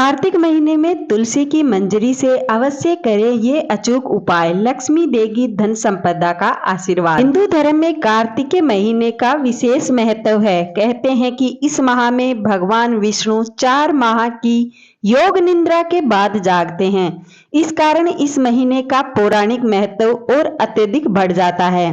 कार्तिक महीने में तुलसी की मंजरी से अवश्य करें ये अचूक उपाय। लक्ष्मी देगी धन संपदा का आशीर्वाद। हिंदू धर्म में कार्तिक के महीने का विशेष महत्व है। कहते हैं कि इस माह में भगवान विष्णु 4 माह की योग निद्रा के बाद जागते हैं। इस कारण इस महीने का पौराणिक महत्व और अत्यधिक बढ़ जाता है।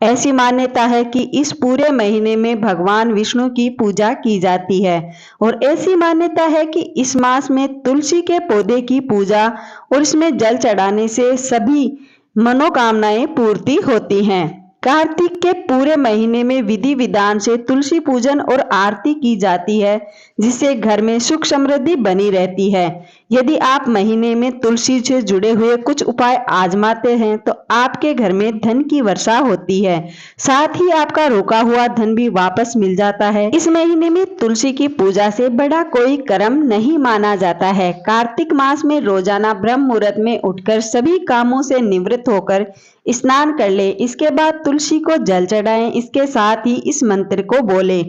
ऐसी मान्यता है कि इस पूरे महीने में भगवान विष्णु की पूजा की जाती है और ऐसी मान्यता है कि इस मास में तुलसी के पौधे की पूजा और इसमें जल चढ़ाने से सभी मनोकामनाएं पूर्ति होती हैं। कार्तिक के पूरे महीने में विधि विधान से तुलसी पूजन और आरती की जाती है, जिससे घर में सुख समृद्धि बनी रहती है। यदि आप महीने में तुलसी से जुड़े हुए कुछ उपाय आजमाते हैं तो आपके घर में धन की वर्षा होती है, साथ ही आपका रोका हुआ धन भी वापस मिल जाता है। इस महीने में तुलसी की पूजा से बड़ा कोई कर्म नहीं माना जाता है। कार्तिक मास में रोजाना ब्रह्म मुहूर्त में उठकर सभी कामों से निवृत्त होकर स्नान कर ले। इसके बाद तुलसी को जल चढ़ाएं। इसके साथ ही इस मंत्र को बोले,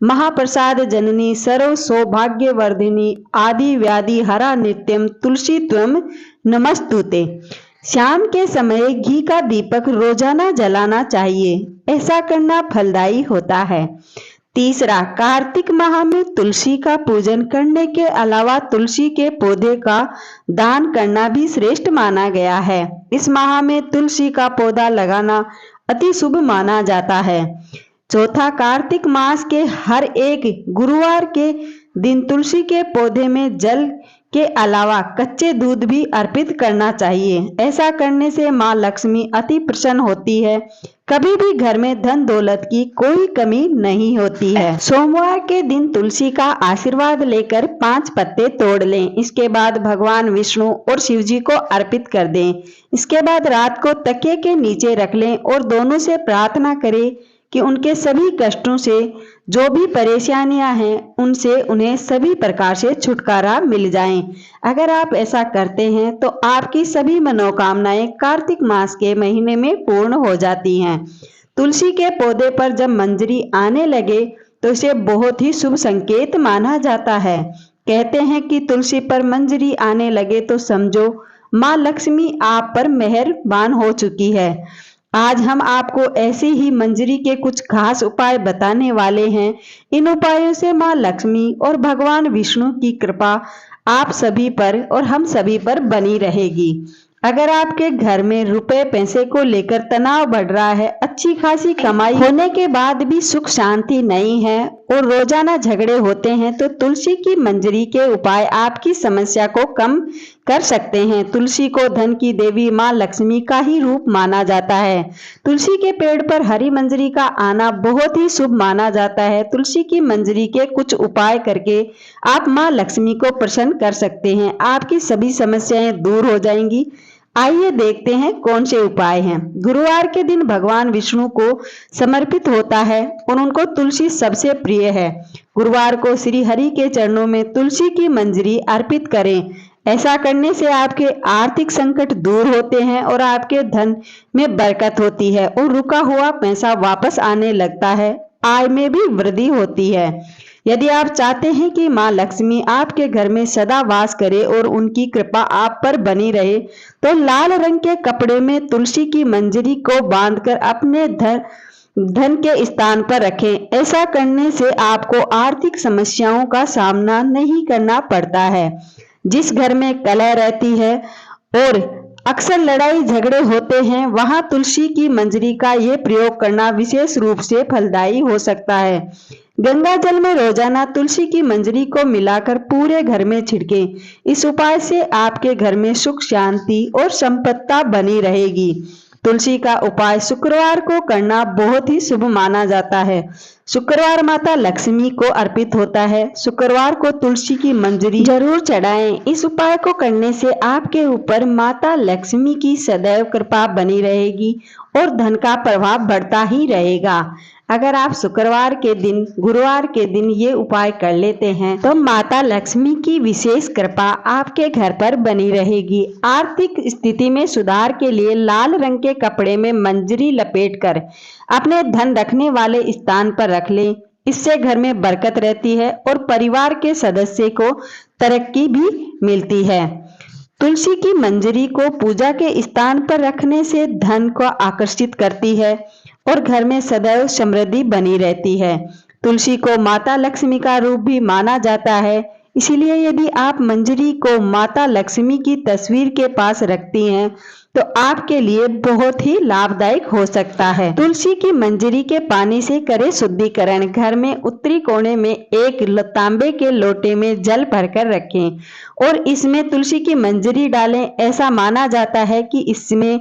महाप्रसाद जननी सर्व सौभाग्यवर्धिनी आदि व्याधि हरा नित्यम तुलसी त्वम नमस्तुते। शाम के समय घी का दीपक रोजाना जलाना चाहिए, ऐसा करना फलदायी होता है। तीसरा, कार्तिक माह में तुलसी का पूजन करने के अलावा तुलसी के पौधे का दान करना भी श्रेष्ठ माना गया है। इस माह में तुलसी का पौधा लगाना अति शुभ माना जाता है। चौथा, कार्तिक मास के हर एक गुरुवार के दिन तुलसी के पौधे में जल के अलावा कच्चे दूध भी अर्पित करना चाहिए। ऐसा करने से माँ लक्ष्मी अति प्रसन्न होती है। कभी भी घर में धन दौलत की कोई कमी नहीं होती है। सोमवार के दिन तुलसी का आशीर्वाद लेकर 5 पत्ते तोड़ लें। इसके बाद भगवान विष्णु और शिव जी को अर्पित कर दें। इसके बाद रात को तकिए के नीचे रख लें और दोनों से प्रार्थना करें कि उनके सभी कष्टों से, जो भी परेशानियां हैं, उनसे उन्हें सभी प्रकार से छुटकारा मिल जाए। अगर आप ऐसा करते हैं तो आपकी सभी मनोकामनाएं कार्तिक मास के महीने में पूर्ण हो जाती हैं। तुलसी के पौधे पर जब मंजरी आने लगे तो इसे बहुत ही शुभ संकेत माना जाता है। कहते हैं कि तुलसी पर मंजरी आने लगे तो समझो माँ लक्ष्मी आप पर मेहरबान हो चुकी है। आज हम आपको ऐसे ही मंजरी के कुछ खास उपाय बताने वाले हैं। इन उपायों से माँ लक्ष्मी और भगवान विष्णु की कृपा आप सभी पर और हम सभी पर बनी रहेगी। अगर आपके घर में रुपए पैसे को लेकर तनाव बढ़ रहा है, अच्छी खासी कमाई होने के बाद भी सुख शांति नहीं है और रोजाना झगड़े होते हैं, तो तुलसी की मंजरी के उपाय आपकी समस्या को कम कर सकते हैं। तुलसी को धन की देवी माँ लक्ष्मी का ही रूप माना जाता है। तुलसी के पेड़ पर हरी मंजरी का आना बहुत ही शुभ माना जाता है। तुलसी की मंजरी के कुछ उपाय करके आप माँ लक्ष्मी को प्रसन्न कर सकते हैं। आपकी सभी समस्याएं दूर हो जाएंगी। आइए देखते हैं कौन से उपाय हैं। गुरुवार के दिन भगवान विष्णु को समर्पित होता है और उनको तुलसी सबसे प्रिय है। गुरुवार को श्री हरि के चरणों में तुलसी की मंजरी अर्पित करें। ऐसा करने से आपके आर्थिक संकट दूर होते हैं और आपके धन में बरकत होती है और रुका हुआ पैसा वापस आने लगता है। आय में भी वृद्धि होती है। यदि आप चाहते हैं कि माँ लक्ष्मी आपके घर में सदा वास करे और उनकी कृपा आप पर बनी रहे, तो लाल रंग के कपड़े में तुलसी की मंजरी को बांधकर अपने धन के स्थान पर रखें। ऐसा करने से आपको आर्थिक समस्याओं का सामना नहीं करना पड़ता है। जिस घर में कलह रहती है और अक्सर लड़ाई झगड़े होते हैं, वहां तुलसी की मंजरी का ये प्रयोग करना विशेष रूप से फलदायी हो सकता है। गंगा जल में रोजाना तुलसी की मंजरी को मिलाकर पूरे घर में छिड़कें। इस उपाय से आपके घर में सुख शांति और संपत्ति बनी रहेगी। तुलसी का उपाय शुक्रवार को करना बहुत ही शुभ माना जाता है। शुक्रवार माता लक्ष्मी को अर्पित होता है। शुक्रवार को तुलसी की मंजरी जरूर चढ़ाएं। इस उपाय को करने से आपके ऊपर माता लक्ष्मी की सदैव कृपा बनी रहेगी और धन का प्रभाव बढ़ता ही रहेगा। अगर आप शुक्रवार के दिन, गुरुवार के दिन ये उपाय कर लेते हैं तो माता लक्ष्मी की विशेष कृपा आपके घर पर बनी रहेगी। आर्थिक स्थिति में सुधार के लिए लाल रंग के कपड़े में मंजरी लपेटकर अपने धन रखने वाले स्थान पर रख लें। इससे घर में बरकत रहती है और परिवार के सदस्य को तरक्की भी मिलती है। तुलसी की मंजरी को पूजा के स्थान पर रखने से धन को आकर्षित करती है और घर में सदैव समृद्धि बनी रहती है। तुलसी को माता लक्ष्मी का रूप भी माना जाता है, इसीलिए यदि आप मंजरी को माता लक्ष्मी की तस्वीर के पास रखती हैं तो आपके लिए बहुत ही लाभदायक हो सकता है। तुलसी की मंजरी के पानी से करें शुद्धिकरण। घर में उत्तरी कोने में एक तांबे के लोटे में जल भरकर रखें और इसमें तुलसी की मंजरी डालें। ऐसा माना जाता है कि इसमें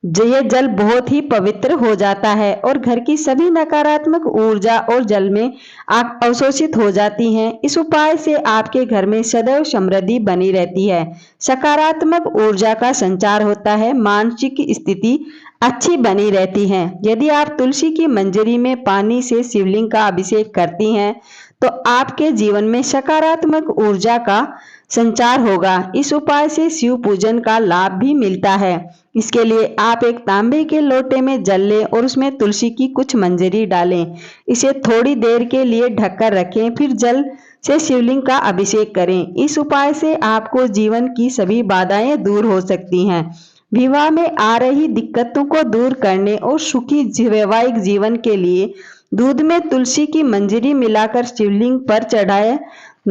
यह जल बहुत ही पवित्र हो जाता है और घर की सभी नकारात्मक ऊर्जा और जल में अवशोषित हो जाती हैं। इस उपाय से आपके घर में सदैव समृद्धि बनी रहती है, सकारात्मक ऊर्जा का संचार होता है, मानसिक स्थिति अच्छी बनी रहती है। यदि आप तुलसी की मंजरी में पानी से शिवलिंग का अभिषेक करती हैं तो आपके जीवन में सकारात्मक ऊर्जा का संचार होगा। इस उपाय से शिव पूजन का लाभ भी मिलता है। इसके लिए आप एक तांबे के लोटे में जल लें और उसमें तुलसी की कुछ मंजरी डालें। इसे थोड़ी देर के लिए ढककर रखें, फिर जल से शिवलिंग का अभिषेक करें। इस उपाय से आपको जीवन की सभी बाधाएं दूर हो सकती हैं। विवाह में आ रही दिक्कतों को दूर करने और सुखी वैवाहिक जीवन के लिए दूध में तुलसी की मंजरी मिलाकर शिवलिंग पर चढ़ाएं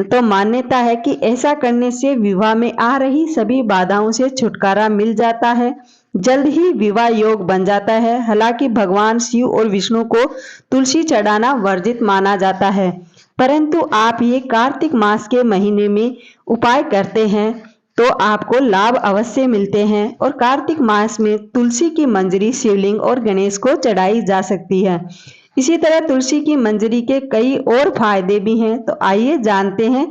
तो मान्यता है कि ऐसा करने से विवाह में आ रही सभी बाधाओं से छुटकारा मिल जाता है, जल्द ही विवाह योग बन जाता है। हालांकि भगवान शिव और विष्णु को तुलसी चढ़ाना वर्जित माना जाता है, परंतु आप ये कार्तिक मास के महीने में उपाय करते हैं तो आपको लाभ अवश्य मिलते हैं। और कार्तिक मास में तुलसी की मंजरी शिवलिंग और गणेश को चढ़ाई जा सकती है। इसी तरह तुलसी की मंजरी के कई और फायदे भी हैं, तो आइए जानते हैं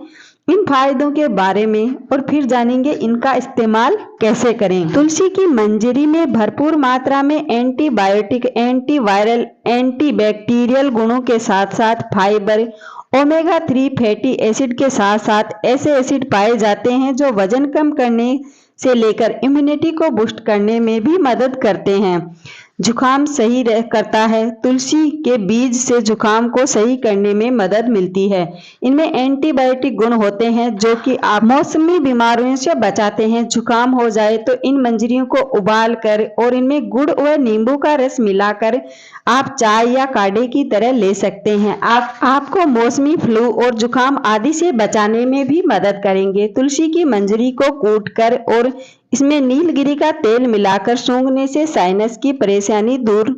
इन फायदों के बारे में और फिर जानेंगे इनका इस्तेमाल कैसे करें। तुलसी की मंजरी में भरपूर मात्रा में एंटीबायोटिक, एंटीवायरल, एंटीबैक्टीरियल गुणों के साथ साथ फाइबर, ओमेगा 3 फैटी एसिड के साथ साथ ऐसे एसिड पाए जाते हैं जो वजन कम करने से लेकर इम्यूनिटी को बूस्ट करने में भी मदद करते हैं। जुकाम सही करता है। तुलसी के बीज से जुकाम को सही करने में मदद मिलती है। इनमें एंटीबायोटिक गुण होते हैं जो कि आप मौसमी बीमारियों से बचाते हैं। जुकाम हो जाए तो इन मंजरियों को उबाल कर और इनमें गुड़ व नींबू का रस मिलाकर आप चाय या काढ़े की तरह ले सकते हैं। आपको मौसमी फ्लू और जुकाम आदि से बचाने में भी मदद करेंगे। तुलसी की मंजरी को कूटकर और इसमें नीलगिरी का तेल मिलाकर सूंघने से साइनस की परेशानी दूर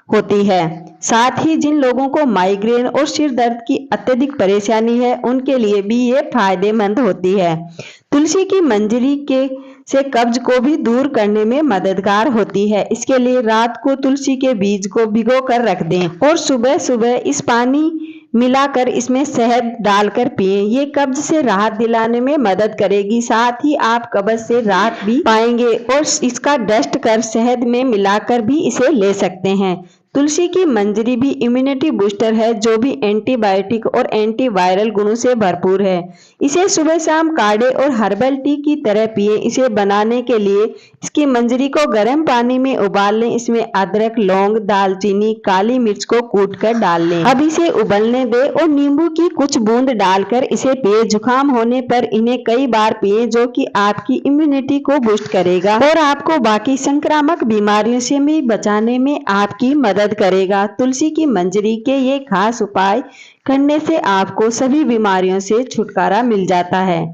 होती है। साथ ही जिन लोगों को माइग्रेन और सिर दर्द की अत्यधिक परेशानी है उनके लिए भी ये फायदेमंद होती है। तुलसी की मंजरी से कब्ज को भी दूर करने में मददगार होती है। इसके लिए रात को तुलसी के बीज को भिगो कर रख दें और सुबह सुबह इस पानी मिलाकर इसमें शहद डालकर पिएं। ये कब्ज से राहत दिलाने में मदद करेगी। साथ ही आप कब्ज से राहत भी पाएंगे और इसका डस्ट कर शहद में मिलाकर भी इसे ले सकते हैं। तुलसी की मंजरी भी इम्यूनिटी बूस्टर है जो भी एंटीबायोटिक और एंटीवायरल गुणों से भरपूर है। इसे सुबह शाम काढ़े और हर्बल टी की तरह पिए। इसे बनाने के लिए इसकी मंजरी को गर्म पानी में उबाल लें। इसमें अदरक, लौंग, दालचीनी, काली मिर्च को कूटकर डाल लें। अब इसे उबलने दें और नींबू की कुछ बूंद डालकर इसे पिए। जुकाम होने पर इन्हें कई बार पिए जो कि आपकी इम्यूनिटी को बूस्ट करेगा और आपको बाकी संक्रामक बीमारियों से भी बचाने में आपकी मदद करेगा। तुलसी की मंजरी के ये खास उपाय करने से आपको सभी बीमारियों से छुटकारा मिल जाता है।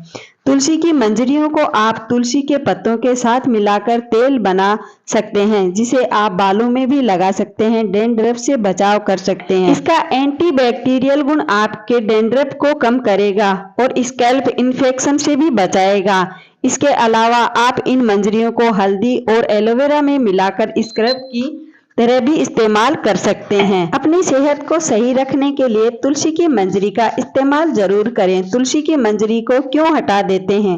तुलसी की मंजरियों को आप तुलसी के पत्तों के साथ मिलाकर तेल बना सकते हैं जिसे आप बालों में भी लगा सकते हैं। डैंड्रफ से बचाव कर सकते हैं। इसका एंटीबैक्टीरियल गुण आपके डैंड्रफ को कम करेगा और स्कैल्प इन्फेक्शन से भी बचाएगा। इसके अलावा आप इन मंजरियों को हल्दी और एलोवेरा में मिलाकर स्क्रब की तरह भी इस्तेमाल कर सकते हैं। अपनी सेहत को सही रखने के लिए तुलसी की मंजरी का इस्तेमाल जरूर करें। तुलसी की मंजरी को क्यों हटा देते हैं?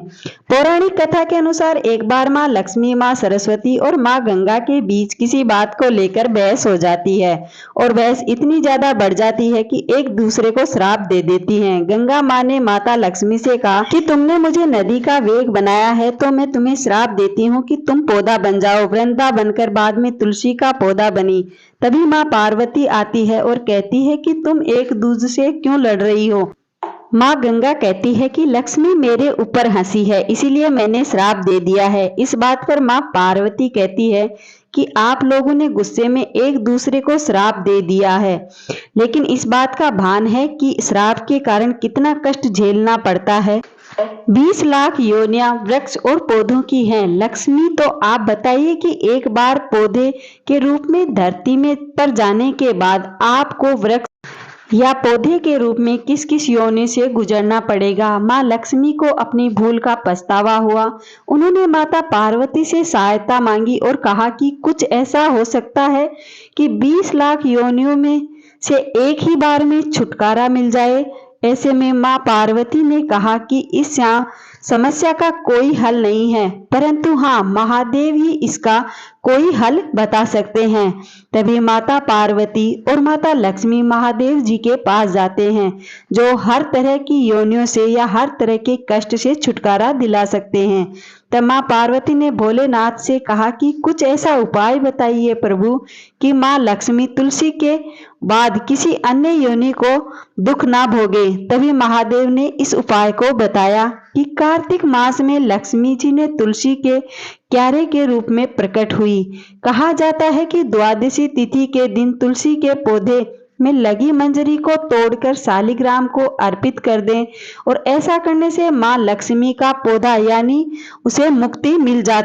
पौराणिक कथा के अनुसार एक बार माँ लक्ष्मी, माँ सरस्वती और माँ गंगा के बीच किसी बात को लेकर बहस हो जाती है और बहस इतनी ज्यादा बढ़ जाती है कि एक दूसरे को श्राप दे देती हैं। गंगा माँ ने माता लक्ष्मी से कहा कि तुमने मुझे नदी का वेग बनाया है तो मैं तुम्हें श्राप देती हूँ कि तुम पौधा बन जाओ। वृंदा बनकर बाद में तुलसी का पौधा बनी। तभी माँ पार्वती आती है और कहती है कि तुम एक दूसरे से क्यों लड़ रही हो? माँ गंगा कहती है कि लक्ष्मी मेरे ऊपर हंसी है, इसीलिए मैंने श्राप दे दिया है। इस बात पर माँ पार्वती कहती है कि आप लोगों ने गुस्से में एक दूसरे को श्राप दे दिया है, लेकिन इस बात का भान है कि श्राप के कारण कितना कष्ट झेलना पड़ता है। 20 लाख योनियां वृक्ष और पौधों की हैं। लक्ष्मी, तो आप बताइए कि एक बार पौधे के रूप में धरती में पर जाने के बाद आपको वृक्ष या पौधे के रूप में किस किस योनि से गुजरना पड़ेगा। माँ लक्ष्मी को अपनी भूल का पछतावा हुआ। उन्होंने माता पार्वती से सहायता मांगी और कहा कि कुछ ऐसा हो सकता है कि 20 लाख योनियों में से एक ही बार में छुटकारा मिल जाए। ऐसे में माँ पार्वती ने कहा कि इस समस्या का कोई हल नहीं है, परंतु हाँ, महादेव ही इसका कोई हल बता सकते हैं। तभी माता पार्वती और माता लक्ष्मी महादेव जी के पास जाते हैं, जो हर तरह की योनियों से या हर तरह के कष्ट से छुटकारा दिला सकते हैं। तब माँ पार्वती ने भोलेनाथ से कहा कि कुछ ऐसा उपाय बताइए प्रभु कि माँ लक्ष्मी तुलसी के बाद किसी अन्य योनि को दुख ना भोगे। तभी महादेव ने इस उपाय को बताया कि कार्तिक मास में लक्ष्मी जी ने तुलसी के क्यारे के रूप में प्रकट हुई। कहा जाता है कि द्वादशी तिथि के दिन तुलसी के पौधे में लगी मंजरी को तोड़कर शालिग्राम को अर्पित कर दें, और ऐसा करने से मां लक्ष्मी का पौधा यानी उसे मुक्ति मिल जाती